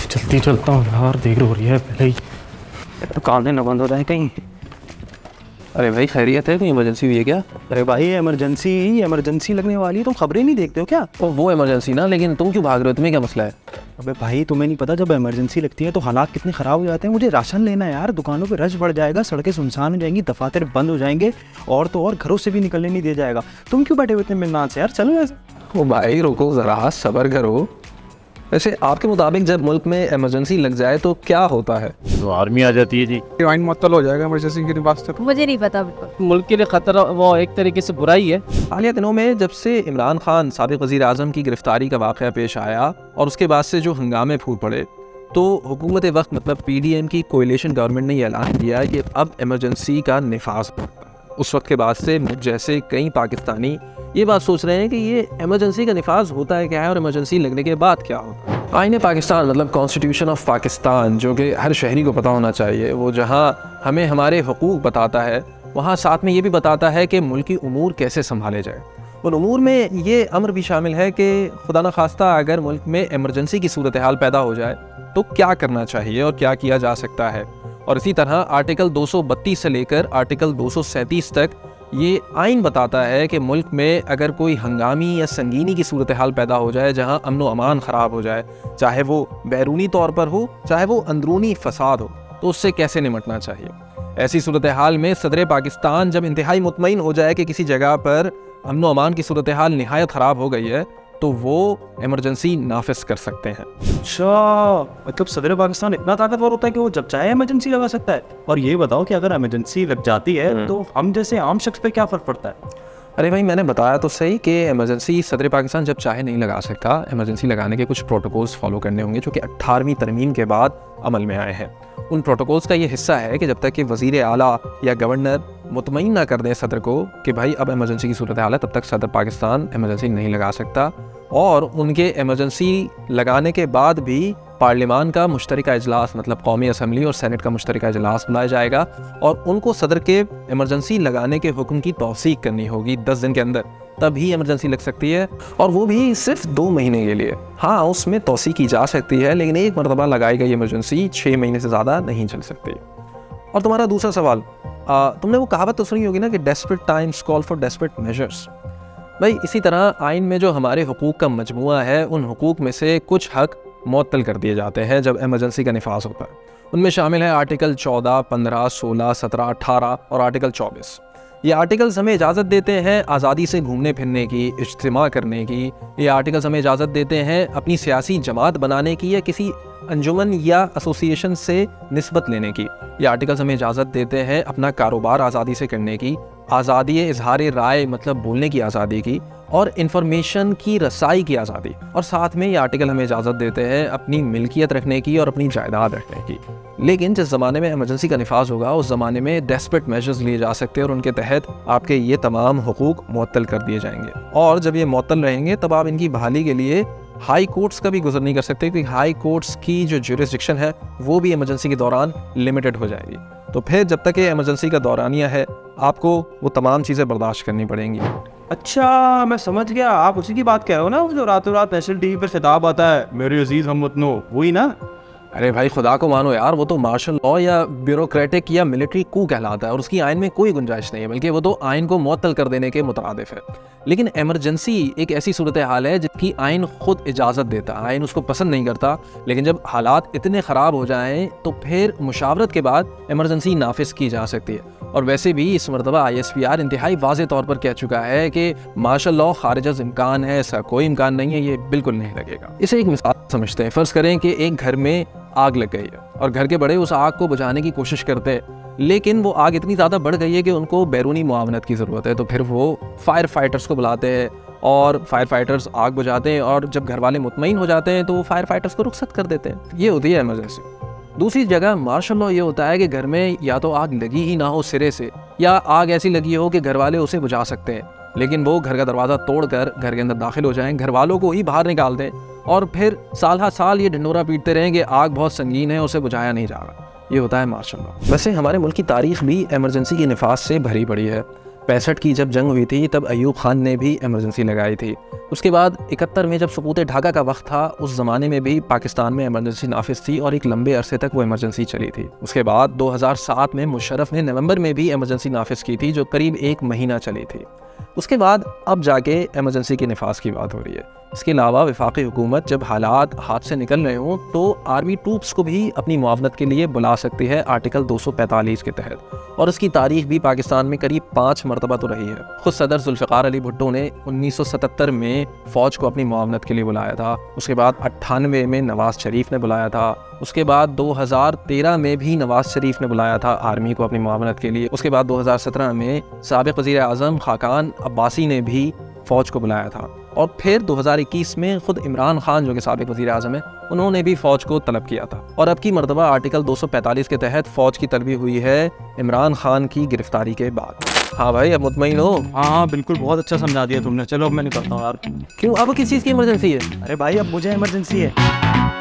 जल्दी चलता हूँ यार, देर हो रही है पहले ही। दुकानें न बंद हो जाए कहीं। अरे भाई खैरियत है, कोई इमरजेंसी हुई है क्या? अरे भाई इमरजेंसी लगने वाली है, तुम खबरें नहीं देखते हो क्या? वो इमरजेंसी ना, लेकिन तुम क्यों भाग रहे हो? तुम्हें क्या मसला है? अबे भाई तुम्हें नहीं पता जब इमरजेंसी लगती है तो हालात कितने ख़राब हो जाते हैं। मुझे राशन लेना है यार, दुकानों पे रश बढ़ जाएगा, सड़कें सुनसान हो जाएंगी, दफातर बंद हो जाएंगे और तो और घरों से भी निकलने नहीं दिया जाएगा। तुम क्यों बैठे हुए इतने मिन्नाज से यार, चलो ऐसे। ओ भाई रुको ज़रा, सब्र करो। वैसे आपके मुताबिक जब मुल्क में इमरजेंसी लग जाए तो क्या होता है? तो आर्मी आ जाती है जी। आइन मुअत्तल हो जाएगा इमरजेंसी के वास्ते। मुझे नहीं पता बिल्कुल। मुल्क के लिए खतरा, वो एक तरीके से बुराई है। हालिया दिनों में जब से इमरान खान साबिक़ वज़ीर आज़म की गिरफ्तारी का वाक़या पेश आया और उसके बाद से जो हंगामे फूट पड़े, तो हुकूमत वक्त मतलब PDM की कोएलिशन गवर्नमेंट ने ये ऐलान किया कि अब इमरजेंसी का निफाज होगा। उस वक्त के बाद से मुझ जैसे कई पाकिस्तानी ये बात सोच रहे हैं कि ये इमरजेंसी का निफाज होता है क्या है और इमरजेंसी लगने के बाद क्या होता है। आईन पाकिस्तान मतलब कॉन्स्टिट्यूशन ऑफ पाकिस्तान, जो कि हर शहरी को पता होना चाहिए, वो जहाँ हमें हमारे हुकूक बताता है, वहाँ साथ में ये भी बताता है कि मुल्की उमूर कैसे संभाले जाए। उन उमूर में ये अमर भी शामिल है कि खुदा न खास्ता अगर मुल्क में इमरजेंसी की सूरत हाल पैदा हो जाए तो क्या करना चाहिए और क्या किया जा सकता है। और इसी तरह आर्टिकल 232 से लेकर आर्टिकल 237 तक ये आइन बताता है कि मुल्क में अगर कोई हंगामी या संगीनी की सूरत हाल पैदा हो जाए, जहां अमन व अमान ख़राब हो जाए, चाहे वो बैरूनी तौर पर हो चाहे वो अंदरूनी फसाद हो, तो उससे कैसे निमटना चाहिए। ऐसी सूरत हाल में सदर पाकिस्तान जब इंतहाई मुतमईन हो जाए कि किसी जगह पर अमन व अमान की सूरत हाल निहायत ख़राब हो गई है, तो वो इमरजेंसी नाफिज कर सकते हैं। अच्छा, मतलब सदर पाकिस्तान इतना ताकतवर होता है कि वो जब चाहे इमरजेंसी लगा सकता है। और ये बताओ कि अगर इमरजेंसी लग जाती है तो हम जैसे आम शख्स पे क्या फ़र्क पड़ता है? अरे भाई मैंने बताया तो सही कि इमरजेंसी सदर पाकिस्तान जब चाहे नहीं लगा सकता। इमरजेंसी लगाने के कुछ प्रोटोकॉल्स फॉलो करने होंगे जो कि 18वीं तरमीम के बाद अमल में आए हैं। उन प्रोटोकॉल्स का ये हिस्सा है कि जब तक कि वज़ीर आला या गवर्नर मुतमईन ना कर दें सदर को कि भाई अब इमरजेंसी की सूरत हाल है, तब तक सदर पाकिस्तान इमरजेंसी नहीं लगा सकता। और उनके इमरजेंसी लगाने के बाद भी पार्लियामान का मुश्तरका इजलास मतलब कौमी असम्बली और सेनेट का मुश्तरका इजलास बुलाया जाएगा और उनको सदर के इमरजेंसी लगाने के हुक्म की तौसीक करनी होगी 10 दिन के अंदर, तभी इमरजेंसी लग सकती है। और वो भी सिर्फ 2 महीने के लिए। हाँ, उसमें तौसीक की जा सकती है, लेकिन एक मरतबा लगाई गई इमरजेंसी 6 महीने से ज़्यादा नहीं चल सकती। और तुम्हारा दूसरा सवाल, तुमने वो कहावत तो सुनी होगी ना कि desperate times call for desperate measures. भाई इसी तरह आइन में जो हमारे हुकूक का मजमुआ है, उन हुकूक में से कुछ हक मुअत्तल कर दिए जाते हैं जब इमरजेंसी का निफाज होता है। उनमें शामिल है आर्टिकल 14, 15, 16, 17, 18 और आर्टिकल 24। ये आर्टिकल्स हमें इजाज़त देते हैं आज़ादी से घूमने फिरने की, इज्तिमा करने की। ये आर्टिकल्स हमें इजाज़त देते हैं अपनी सियासी जमात बनाने की या किसी अंजुमन या एसोसिएशन से निस्बत लेने की। ये आर्टिकल्स हमें इजाज़त देते हैं अपना कारोबार आज़ादी से करने की, आज़ादी इजहार राय मतलब बोलने की आज़ादी की, और इन्फॉर्मेशन की रसाई की आज़ादी। और साथ में ये आर्टिकल हमें इजाज़त देते हैं अपनी मिल्कियत रखने की और अपनी जायदाद रखने की। लेकिन जिस ज़माने में इमरजेंसी का निफाज होगा उस ज़माने में डेस्परेट मेजर्स लिए जा सकते हैं और उनके तहत आपके ये तमाम हुकूक मुअत्तल कर दिए जाएंगे। और जब ये मुअत्तल रहेंगे तब आप इनकी बहाली के लिए हाई कोर्ट्स का भी गुजर नहीं कर सकते, क्योंकि हाई कोर्ट्स की जो ज्यूरिसडिक्शन है वो भी इमरजेंसी के दौरान लिमिटेड हो जाएगी। तो फिर जब तक ये इमरजेंसी का दौरानिया है आपको वो तमाम चीज़ें बर्दाश्त करनी पड़ेंगी। अच्छा, मैं समझ गया, आप उसी की बात कह रहे हो ना, जो रातों रात नेशनल टीवी पर खिताब आता है, मेरे अजीज हमवतनो, वही ना? अरे भाई खुदा को मानो यार, वो तो मार्शल लॉ या ब्यूरोक्रेटिक या मिलिट्री कू कहलाता है और उसकी आइन में कोई गुंजाइश नहीं है, बल्कि वो तो आइन को मुअत्तल कर देने के मुतरादिफ है। लेकिन इमरजेंसी एक ऐसी सूरत हाल है जिसकी आइन खुद इजाज़त देता है, आइन उसको पसंद नहीं करता, लेकिन जब हालात इतने ख़राब हो जाएं तो फिर मुशावरत के बाद इमरजेंसी नाफिज की जा सकती है। और वैसे भी इस मरतबा ISPR इंतहाई वाज़े तौर पर कह चुका है कि मार्शल लॉ खारिज इम्कान है, ऐसा कोई इम्कान नहीं है, ये बिल्कुल नहीं लगेगा। इसे एक मिसाल समझते हैं। फ़र्ज़ करें कि एक घर में आग लग गई है और घर के बड़े उस आग को बुझाने की कोशिश करते हैं, लेकिन वो आग इतनी ज़्यादा बढ़ गई है कि उनको बैरूनी मुआवनत की ज़रूरत है। तो फिर वो फायर फाइटर्स को बुलाते हैं और फायर फाइटर्स आग बुझाते हैं, और जब घर वाले मुतमईन हो जाते हैं तो वो फायर फाइटर्स को रुखसत कर देते हैं। ये होती है इमरजेंसी। दूसरी जगह मार्शल लॉ ये होता है कि घर में या तो आग लगी ही ना हो सिरे से, या आग ऐसी लगी हो कि घर वाले उसे बुझा सकते हैं, लेकिन वो घर का दरवाज़ा तोड़कर घर के अंदर दाखिल हो जाएं, घर वालों को ही बाहर निकाल दें और फिर साल हर साल ये ढिंडोरा पीटते रहें कि आग बहुत संगीन है, उसे बुझाया नहीं जा रहा। ये होता है मार्शल लॉ। वैसे हमारे मुल्क की तारीख भी इमरजेंसी के निफाज से भरी पड़ी है। 65 की जब जंग हुई थी तब अयूब खान ने भी इमरजेंसी लगाई थी। उसके बाद 71 में जब सकूत ढाका का वक्त था, उस ज़माने में भी पाकिस्तान में इमरजेंसी नाफिज थी और एक लंबे अरसे तक वो इमरजेंसी चली थी। उसके बाद 2007 में मुशर्रफ ने नवंबर में भी इमरजेंसी नाफिज की थी, जो करीब 1 महीना चली थी। उसके बाद अब जाके इमरजेंसी के नफाज की बात हो रही है। इसके अलावा वफाकी हुकूमत जब हालात हाथ से निकल रहे हों तो आर्मी ट्रूप्स को भी अपनी मुआवनत के लिए बुला सकती है आर्टिकल 245 के तहत, और उसकी तारीख भी पाकिस्तान में करीब 5 मरतबा तो रही है। खुद सदर जुल्फ़िकार अली भुट्टो ने 1977 में फ़ौज को अपनी मुआवनत के लिए बुलाया था। उसके बाद 98 में नवाज़ शरीफ ने बुलाया था। उसके बाद 2013 में भी नवाज़ शरीफ ने बुलाया था आर्मी को अपनी मुआवनत के लिए। उसके बाद 2017 में साबिक़ वज़ीर आज़म खाकान अब्बासी ने भी फ़ौज को बुलाया था, और फिर 2021 में ख़ुद इमरान खान जो कि साबिक़ वज़ीर आज़म है, उन्होंने भी फ़ौज को तलब किया था। और अब की मरतबा आर्टिकल 245 के तहत फ़ौज की तलबी हुई है इमरान खान की गिरफ्तारी के बाद। हाँ भाई, अब मुतमईन हो? हाँ बिल्कुल, बहुत अच्छा समझा दिया तुमने। चलो अब मैं निकलता हूँ यार। क्यों, अब किस चीज़ की इमरजेंसी है? अरे भाई अब मुझे इमरजेंसी है।